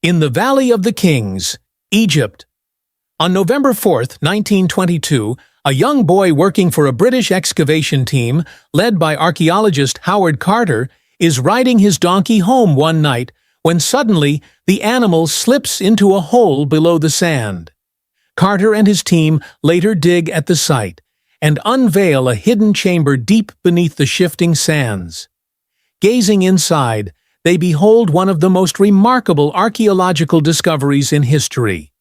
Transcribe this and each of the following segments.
In the Valley of the Kings, Egypt. On November 4, 1922, a young boy working for a British excavation team, led by archaeologist Howard Carter, is riding his donkey home one night when suddenly the animal slips into a hole below the sand. Carter and his team later dig at the site and unveil a hidden chamber deep beneath the shifting sands. Gazing inside, they behold one of the most remarkable archaeological discoveries in history.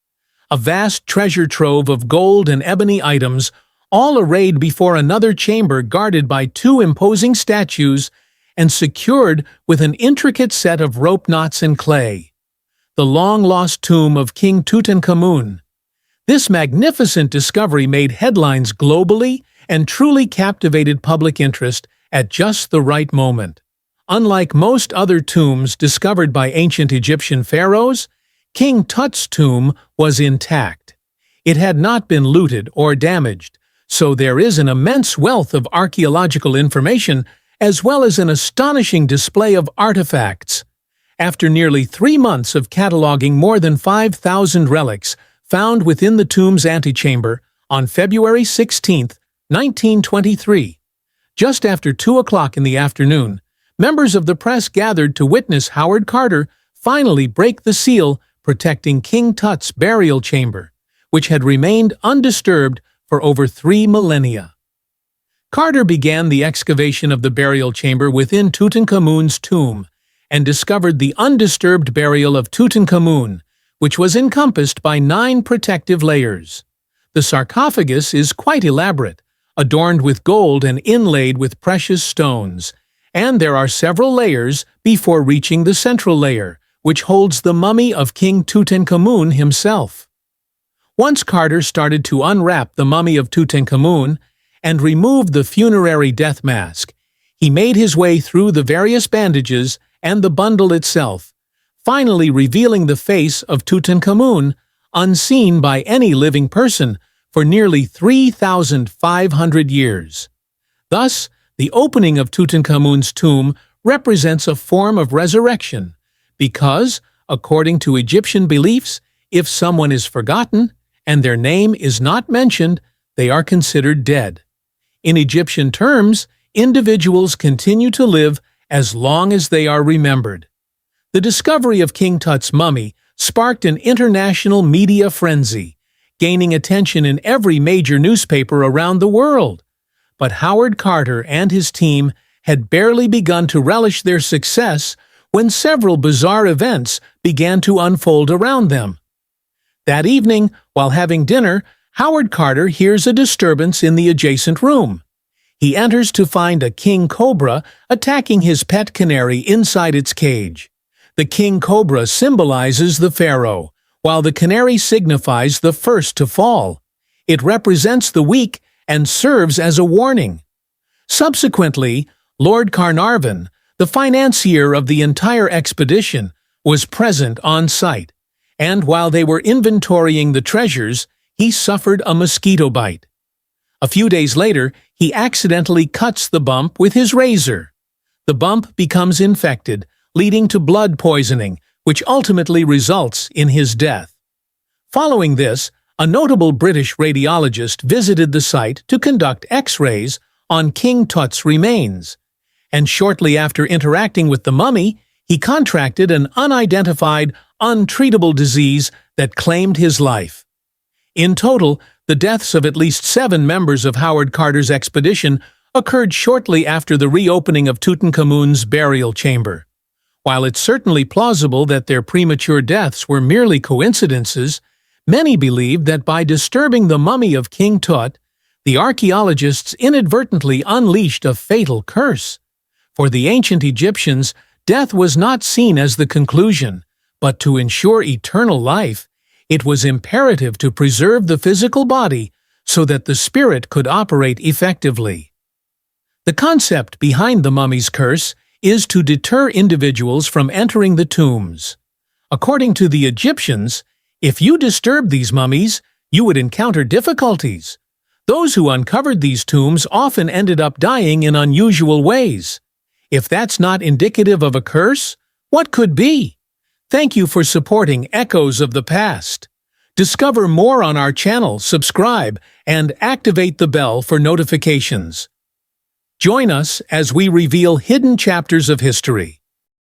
A vast treasure trove of gold and ebony items, all arrayed before another chamber guarded by two imposing statues and secured with an intricate set of rope knots and clay. The long-lost tomb of King Tutankhamun. This magnificent discovery made headlines globally and truly captivated public interest at just the right moment. Unlike most other tombs discovered by ancient Egyptian pharaohs, King Tut's tomb was intact. It had not been looted or damaged, so there is an immense wealth of archaeological information as well as an astonishing display of artifacts. After nearly 3 months of cataloging more than 5,000 relics found within the tomb's antechamber, on February 16, 1923, just after 2 o'clock in the afternoon, members of the press gathered to witness Howard Carter finally break the seal protecting King Tut's burial chamber, which had remained undisturbed for over 3 millennia. Carter began the excavation of the burial chamber within Tutankhamun's tomb and discovered the undisturbed burial of Tutankhamun, which was encompassed by 9 protective layers. The sarcophagus is quite elaborate, adorned with gold and inlaid with precious stones, and there are several layers before reaching the central layer, which holds the mummy of King Tutankhamun himself. Once Carter started to unwrap the mummy of Tutankhamun and remove the funerary death mask, he made his way through the various bandages and the bundle itself, finally revealing the face of Tutankhamun, unseen by any living person for nearly 3,500 years. Thus, the opening of Tutankhamun's tomb represents a form of resurrection, because, according to Egyptian beliefs, if someone is forgotten and their name is not mentioned, they are considered dead. In Egyptian terms, individuals continue to live as long as they are remembered. The discovery of King Tut's mummy sparked an international media frenzy, gaining attention in every major newspaper around the world. But Howard Carter and his team had barely begun to relish their success when several bizarre events began to unfold around them. That evening, while having dinner, Howard Carter hears a disturbance in the adjacent room. He enters to find a king cobra attacking his pet canary inside its cage. The king cobra symbolizes the pharaoh, while the canary signifies the first to fall. It represents the weak and serves as a warning. Subsequently, Lord Carnarvon, the financier of the entire expedition, was present on site, and while they were inventorying the treasures, he suffered a mosquito bite. A few days later, he accidentally cuts the bump with his razor. The bump becomes infected, leading to blood poisoning, which ultimately results in his death. Following this, a notable British radiologist visited the site to conduct X-rays on King Tut's remains, and shortly after interacting with the mummy, he contracted an unidentified, untreatable disease that claimed his life. In total, the deaths of at least 7 members of Howard Carter's expedition occurred shortly after the reopening of Tutankhamun's burial chamber. While it's certainly plausible that their premature deaths were merely coincidences, many believe that by disturbing the mummy of King Tut, the archaeologists inadvertently unleashed a fatal curse. For the ancient Egyptians, death was not seen as the conclusion, but to ensure eternal life, it was imperative to preserve the physical body so that the spirit could operate effectively. The concept behind the mummy's curse is to deter individuals from entering the tombs. According to the Egyptians, if you disturbed these mummies, you would encounter difficulties. Those who uncovered these tombs often ended up dying in unusual ways. If that's not indicative of a curse, what could be? Thank you for supporting Echoes of the Past. Discover more on our channel, subscribe, and activate the bell for notifications. Join us as we reveal hidden chapters of history.